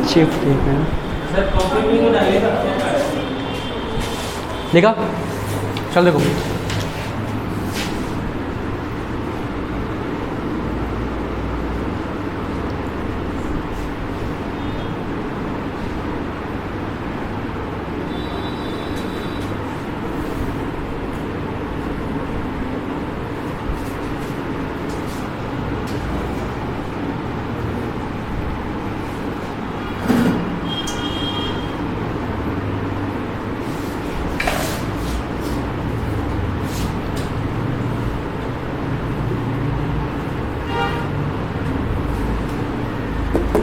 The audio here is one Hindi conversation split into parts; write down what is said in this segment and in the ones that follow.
शिफ्ट देखा, चल देखो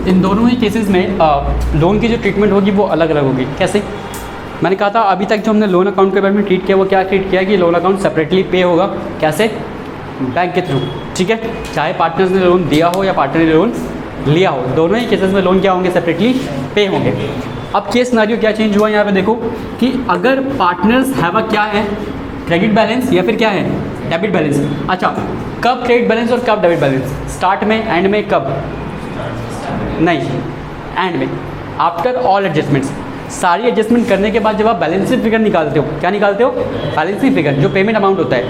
इन दोनों ही केसेस में लोन की जो ट्रीटमेंट होगी वो अलग अलग होगी। कैसे? मैंने कहा था अभी तक जो हमने लोन अकाउंट के बारे में ट्रीट किया वो क्या ट्रीट किया कि लोन अकाउंट सेपरेटली पे होगा। कैसे? बैंक के थ्रू। ठीक है, चाहे पार्टनर्स ने लोन दिया हो या पार्टनर ने लोन लिया हो, दोनों ही केसेस में लोन क्या होंगे? सेपरेटली पे होंगे। अब केस सिनेरियो क्या चेंज हुआ यहाँ पे देखो कि अगर पार्टनर्स हैव अ क्या है, क्रेडिट बैलेंस या फिर क्या है, डेबिट बैलेंस। अच्छा, कब क्रेडिट बैलेंस और कब डेबिट बैलेंस? स्टार्ट में, एंड में, कब? नहीं, एंड में, आफ्टर ऑल एडजस्टमेंट्स। सारी एडजस्टमेंट करने के बाद जब आप बैलेंस शीट फिगर निकालते हो, क्या निकालते हो? बैलेंस शीट फिगर, जो पेमेंट अमाउंट होता है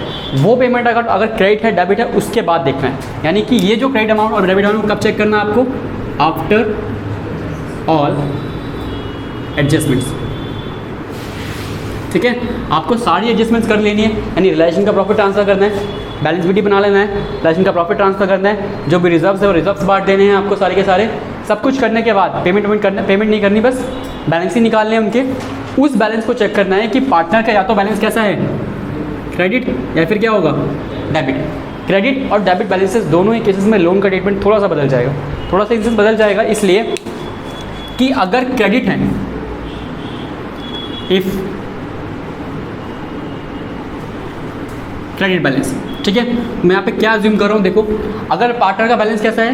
वो पेमेंट अगर क्रेडिट है डेबिट है उसके बाद देखना है। यानी कि ये जो क्रेडिट अमाउंट और डेबिट अमाउंट कब चेक करना है आपको? After all adjustments. ठीक है, आपको सारी एडजस्टमेंट्स कर लेनी है, यानी रिलेशन का प्रॉफिट ट्रांसफर करना है, बैलेंस शीट बना लेना है, रिलेशन का प्रॉफिट ट्रांसफर करना है, जो भी रिजर्व्स है वो रिजर्व्स बांट देने हैं आपको सारे के सारे। सब कुछ करने के बाद पेमेंट नहीं करनी, बस बैलेंस ही निकालने हैं उनके। उस बैलेंस को चेक करना है कि पार्टनर का या तो बैलेंस कैसा है, क्रेडिट या फिर क्या होगा, डेबिट। क्रेडिट और डेबिट बैलेंसेस दोनों ही केसेस में लोन का ट्रीटमेंट थोड़ा सा बदल जाएगा। थोड़ा सा इंस्टेंस बदल जाएगा इसलिए कि अगर क्रेडिट है, इफ़ क्रेडिट बैलेंस, ठीक है, मैं यहाँ पे क्या अज्यूम कर रहा हूँ देखो, अगर पार्टनर का बैलेंस कैसा है,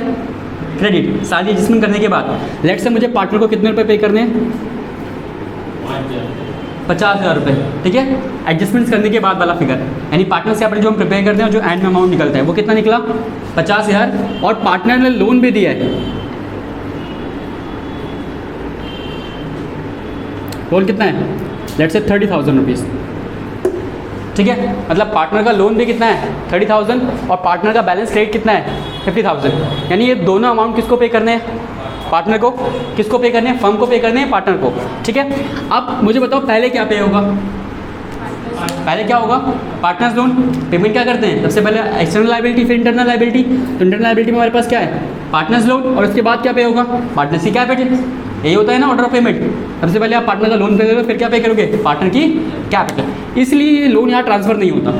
क्रेडिट, सारी एडजस्टमेंट करने के बाद लेट से मुझे पार्टनर को कितने रुपए पे करने हैं? 50,000 रुपये। ठीक है, एडजस्टमेंट्स करने के बाद वाला फिगर, यानी पार्टनर से अपने जो हम प्रिपेयर करते हैं जो एंड में अमाउंट निकलता है वो कितना निकला? 50,000। और पार्टनर ने लोन भी दिया है, लोन कितना है? लेट से 30,000 रुपीज़। ठीक है, मतलब पार्टनर का लोन भी कितना है? 30,000 और पार्टनर का बैलेंस क्रेडिट कितना है? 50,000। यानी ये दोनों अमाउंट किसको पे करने हैं? पार्टनर को। किसको पे करने हैं? फर्म को पे करने हैं, पार्टनर को। ठीक है, अब मुझे बताओ पहले क्या पे होगा? पहले क्या होगा? Partners loan. पेमेंट क्या करते हैं? सबसे पहले एक्सटर्नल लायबिलिटी फिर इंटरनल लायबिलिटी। तो इंटरनल लायबिलिटी में हमारे पास क्या है? पार्टनर्स लोन, और उसके बाद क्या पे होगा? पार्टनर्स की कैपिटल। यही होता है ना ऑर्डर ऑफ पेमेंट। सबसे पहले आप पार्टनर का लोन पे करोगे, फिर क्या पे करोगे? पार्टनर की कैपिटल। इसलिए ये लोन यहाँ ट्रांसफ़र नहीं होता,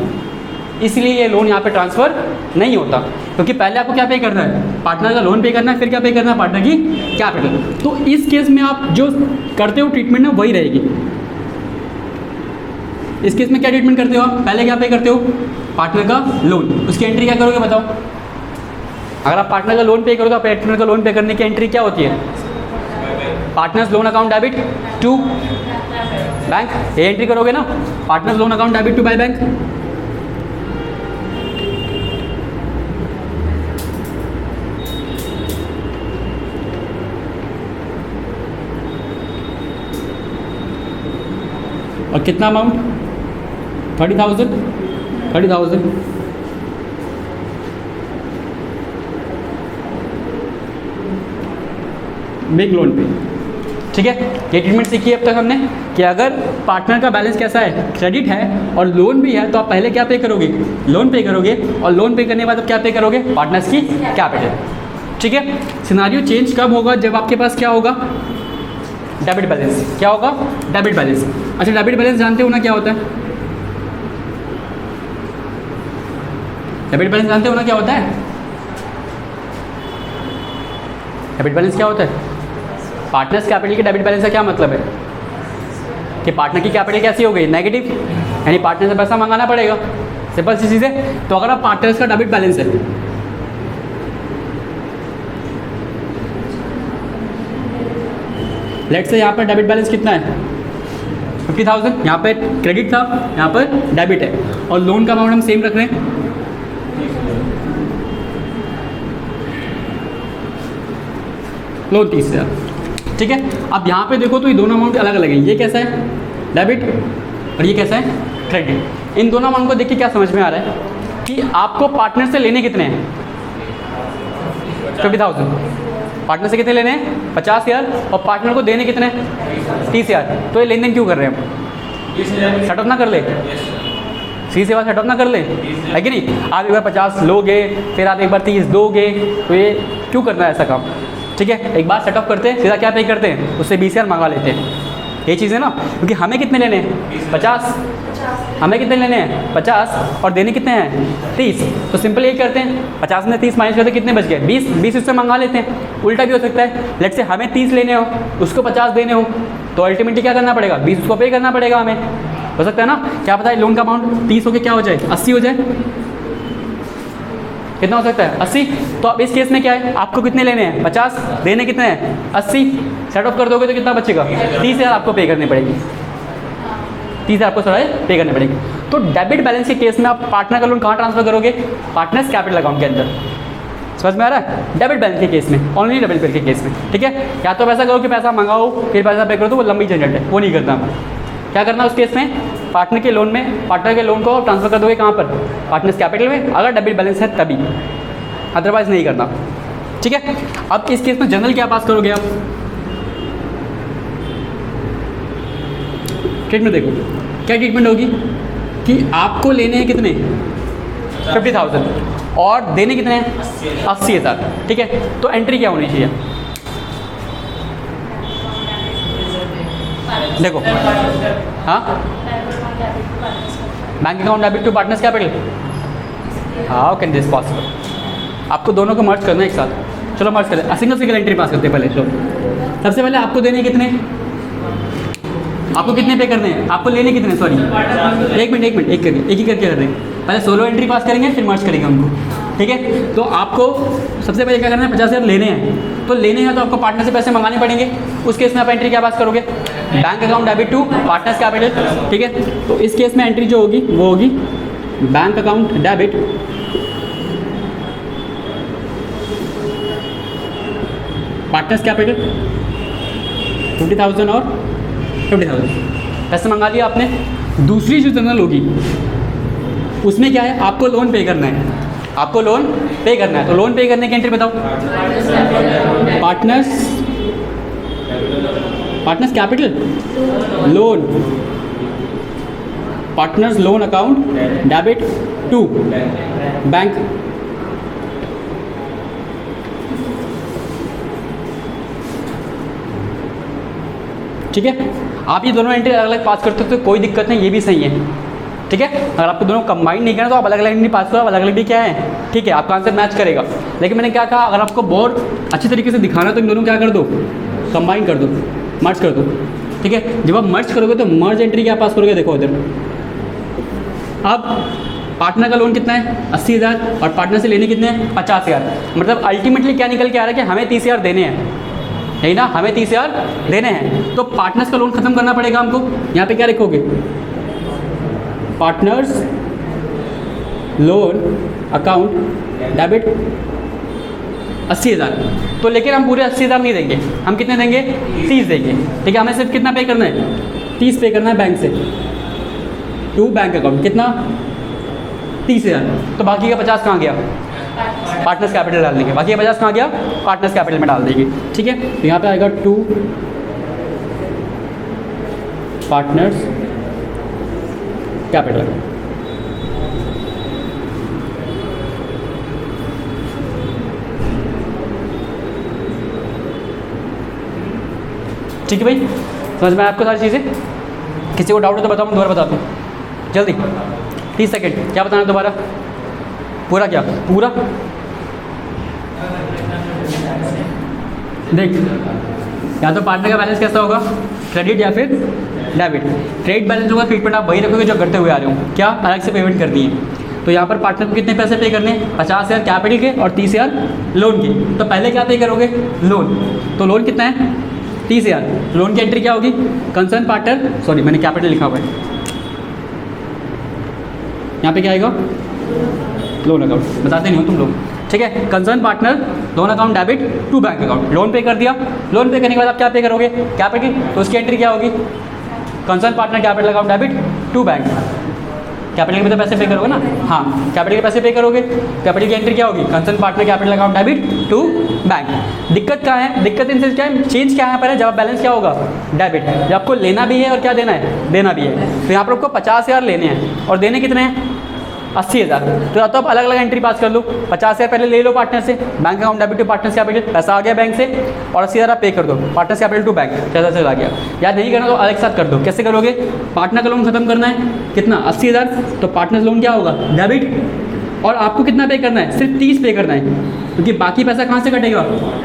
इसलिए ये लोन यहाँ पे ट्रांसफ़र नहीं होता, क्योंकि पहले आपको क्या पे करना है? पार्टनर का लोन पे करना है, फिर क्या पे करना है? पार्टनर की कैपिटल। तो इस केस में आप जो करते हो ट्रीटमेंट ना वही रहेगी। इस केस में क्या ट्रीटमेंट करते हो आप? पहले क्या पे करते हो? पार्टनर का लोन। उसकी एंट्री क्या करोगे बताओ? अगर आप पार्टनर का लोन पे करोगे, पार्टनर का लोन पे करने की एंट्री क्या होती है? Partners loan account debit to bank, ये एंट्री करोगे ना, partners loan account debit to by bank. और कितना अमाउंट? 30,000। बिग लोन पे। ठीक है, ये ट्रीटमेंट सीखी है अब तक हमने कि अगर पार्टनर का बैलेंस कैसा है, क्रेडिट है और लोन भी है, तो आप पहले क्या पे करोगे? लोन पे करोगे, और लोन पे करने के बाद आप क्या पे करोगे? पार्टनर्स की कैपिटल। ठीक है, सिनारियो चेंज कब होगा? जब आपके पास क्या होगा? Debit balance. क्या होगा? Debit balance. अच्छा, डेबिट बैलेंस जानते हो ना क्या होता है? डेबिट बैलेंस जानते हो ना क्या होता है? डेबिट बैलेंस क्या होता है? पार्टनर्स कैपिटल के डेबिट बैलेंस का क्या मतलब है कि पार्टनर की कैपिटल कैसी हो गई? नेगेटिव, यानी पार्टनर से पैसा मंगाना पड़ेगा। सिंपल सी चीज़ है। तो अगर आप पार्टनर्स का डेबिट बैलेंस है, लेट्स से यहाँ पर डेबिट बैलेंस कितना है? 50,000। यहाँ पे क्रेडिट था, यहाँ पर डेबिट है, और लोन का अमाउंट हम सेम रख रहे हैं। लोन 30,000। ठीक है, अब यहाँ पे देखो तो ये दोनों अमाउंट अलग अलग है। ये कैसा है डेबिट और ये कैसा है क्रेडिट। इन दोनों अमाउंट को देख के क्या समझ में आ रहा है कि आपको पार्टनर से लेने कितने हैं 50,000। पार्टनर से कितने लेने हैं 50,000 और पार्टनर को देने कितने 30,000। तो ये लेन देन क्यों कर रहे हैं हम, सेट ऑफ ना कर ले, सीधी सी बात सेट ऑफ ना कर ले, है कि नहीं। आप एक बार 50 लोगे फिर आप एक बार 30 दोगे, तो ये क्यों करना है ऐसा काम। ठीक है, एक बार सेट ऑफ करते हैं सीधा क्या पे करते हैं, उससे 20,000 मंगा लेते हैं। ये चीज़ है ना, क्योंकि हमें कितने लेने हैं 50, हमें कितने लेने हैं 50 और देने कितने हैं 30। तो सिंपल यही करते हैं, 50 में 30 माइनस करते कितने बच गए 20, 20 उससे मंगा लेते हैं। उल्टा भी हो सकता है, लेट से हमें 30 लेने हो उसको 50 देने हो, तो अल्टीमेटली क्या करना पड़ेगा 20 उसको पे करना पड़ेगा हमें। हो सकता है ना, क्या पता है लोन का अमाउंट 30 हो के क्या हो जाए 80 हो जाए, कितना हो सकता है 80। तो अब इस केस में क्या है, आपको कितने लेने हैं 50, देने कितने हैं 80, सेट ऑफ कर दोगे तो कितना बचेगा 30,000 आपको पे करनी पड़ेगी, 30,000 आपको थोड़ा पे करनी पड़ेगी। तो डेबिट बैलेंस के केस में आप पार्टनर का लोन कहाँ ट्रांसफर करोगे, पार्टनर्स कैपिटल अकाउंट के अंदर। समझ में आ रहा है, डेबिट बैलेंस के केस में, ओनली डेबिट बैलेंस के केस में। ठीक है, या तो ऐसा करो कि पैसा मंगाओ फिर पैसा पे करो, तो वो लंबी झंझट है, वो नहीं करना हमें। क्या करना है उस केस में, पार्टनर के लोन में, पार्टनर के लोन को ट्रांसफर कर दोगे कहाँ पर, पार्टनर्स कैपिटल में, अगर डेबिट बैलेंस है तभी, अदरवाइज नहीं करना। ठीक है, अब इस केस में जनरल क्या पास करोगे आप, ट्रीटमेंट देखो क्या ट्रीटमेंट होगी कि आपको लेने हैं कितने 50,000 और देने कितने हैं 80,000। ठीक है, तो एंट्री क्या होनी चाहिए, देखो हाँ bank account debit to partners capital, how can this possible. आपको दोनों को मर्ज करना है एक साथ, चलो मर्ज करें, सिंगल सिंगल एंट्री पास करते हैं पहले। चलो सबसे पहले आपको देने कितने, आपको कितने पे करने हैं, आपको लेने कितने, सॉरी एक मिनट एक करके एक ही करके कर रहे हैं, पहले सोलो एंट्री पास करेंगे फिर मर्ज करेंगे उनको। ठीक है, तो आपको सबसे पहले क्या करना है 50,000 लेने हैं, तो लेने हैं तो आपको पार्टनर से पैसे मंगाने पड़ेंगे। उस केस में आप एंट्री क्या पास करोगे, bank account debit to partners capital. ठीक है, तो इस केस में एंट्री जो होगी वो होगी bank account debit partners capital 50,000 और 50,000 पैसे मंगा लिया आपने। दूसरी जो जनरल होगी उसमें क्या है, आपको लोन पे करना है, आपको लोन पे करना है, तो लोन पे करने की एंट्री बताओ, partners capital loan, partners loan account debit to bank. ठीक है, आप ये दोनों एंट्री अलग अलग पास करते हो तो कोई दिक्कत नहीं, ये भी सही है। ठीक है, अगर आपको दोनों कंबाइन नहीं करना तो आप अलग अलग एंट्री पास करो, आप अलग अलग भी क्या है, ठीक है आपका आंसर मैच करेगा। लेकिन मैंने क्या कहा, अगर आपको बहुत अच्छी तरीके से दिखाना तो इन दोनों क्या कर दो, कंबाइन कर दो, मर्ज कर दो। ठीक है, जब आप मर्ज करोगे तो मर्ज एंट्री क्या पास करोगे, देखो इधर अब पार्टनर का लोन कितना है 80,000 और पार्टनर से लेने कितने हैं 50,000। मतलब अल्टीमेटली क्या निकल के आ रहा है कि हमें 30,000 देने हैं, है ना, हमें 30,000 देने हैं। तो पार्टनर्स का लोन खत्म करना पड़ेगा हमको। यहाँ पे क्या लिखोगे, पार्टनर्स लोन अकाउंट डेबिट 80,000। तो लेकिन हम पूरे 80,000 नहीं देंगे, हम कितने देंगे 30 देंगे। ठीक है, हमें सिर्फ कितना पे करना है 30 पे करना है बैंक से टू बैंक अकाउंट, कितना 30,000। तो बाकी का 50 कहाँ गया, पार्टनर्स कैपिटल डाल देंगे, बाकी 50 कहाँ गया पार्टनर्स कैपिटल में डाल देंगे। ठीक है, तो यहाँ पे आएगा टू पार्टनर्स कैपिटल। ठीक है भाई, समझ में आया आपको सारी चीज़ें। किसी को डाउट हो तो बताओ, मैं दोबारा बता दूँ जल्दी, 30 सेकेंड। क्या बताना दोबारा, पूरा क्या पूरा देख, या तो पार्टनर का बैलेंस कैसा होगा, क्रेडिट या फिर डेबिट। क्रेडिट बैलेंस होगा, ट्रीटमेंट आप वही रखोगे जो करते हुए आ रहे हो, क्या अलग से पेमेंट करनी है। तो यहाँ पर पार्टनर को कितने पैसे पे करने हैं 50,000 कैपिटल के और 30,000 लोन के। तो पहले क्या पे करोगे लोन, तो लोन कितना है 30,000। लोन की एंट्री क्या होगी, कंसर्न पार्टनर, सॉरी मैंने कैपिटल लिखा हुआ है, यहाँ पे क्या आएगा लोन अकाउंट, बताते नहीं हो तुम लोग। ठीक है। Concern partner loan account debit to bank account, loan pay कर दिया, लोन पे करने के बाद आप क्या पे करोगे, कैपिटल, तो उसकी एंट्री क्या होगी, concern partner capital account debit to bank, capital के तो पैसे पे करोगे ना, हाँ कैपिटल के पैसे पे करोगे, कैपिटल की एंट्री क्या होगी, concern partner capital account debit to bank. दिक्कत क्या है, दिक्कत इनसे क्या है, चेंज क्या है यहाँ पर है, जब बैलेंस क्या होगा डेबिट, जब आपको लेना भी है और क्या देना है, देना भी है, तो यहाँ पर आपको 50,000 लेने हैं और देने कितने हैं 80,000, तो या तो आप अलग अलग एंट्री पास कर लो, 50,000 पहले ले लो पार्टनर से, bank account debit to partners capital, पैसा आ गया बैंक से, और 80,000 आप पे कर दो पार्टनर्स कैपिटल टू बैंक, जैसा चला गया। या नहीं करना तो अलग साथ कर दो, कैसे करोगे, पार्टनर का लोन खत्म करना है कितना 80,000, तो पार्टनर्स लोन क्या होगा डेबिट, और आपको कितना पे करना है, सिर्फ 30 पे करना है, क्योंकि बाकी पैसा कहाँ से कटेगा,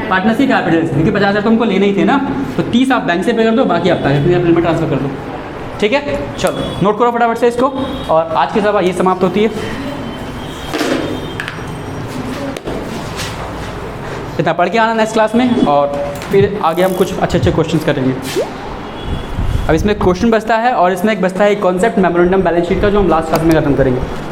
पार्टनर्स की कैपिटल से, क्योंकि 50,000 तो हमको लेने ही थे ना, तो 30 आप बैंक से पे कर दो, बाकी आप कैपिटल में ट्रांसफर कर दो, ठीक है। चलो नोट करो फटाफट से इसको, और आज की सभा ये समाप्त होती है। इतना पढ़ के आना नेक्स्ट क्लास में, और फिर आगे हम कुछ अच्छे अच्छे क्वेश्चंस करेंगे। अब इसमें क्वेश्चन बचता है, और इसमें एक बचता है कॉन्सेप्ट मेमोरेंडम बैलेंस शीट का, जो हम लास्ट क्लास में खत्म करेंगे।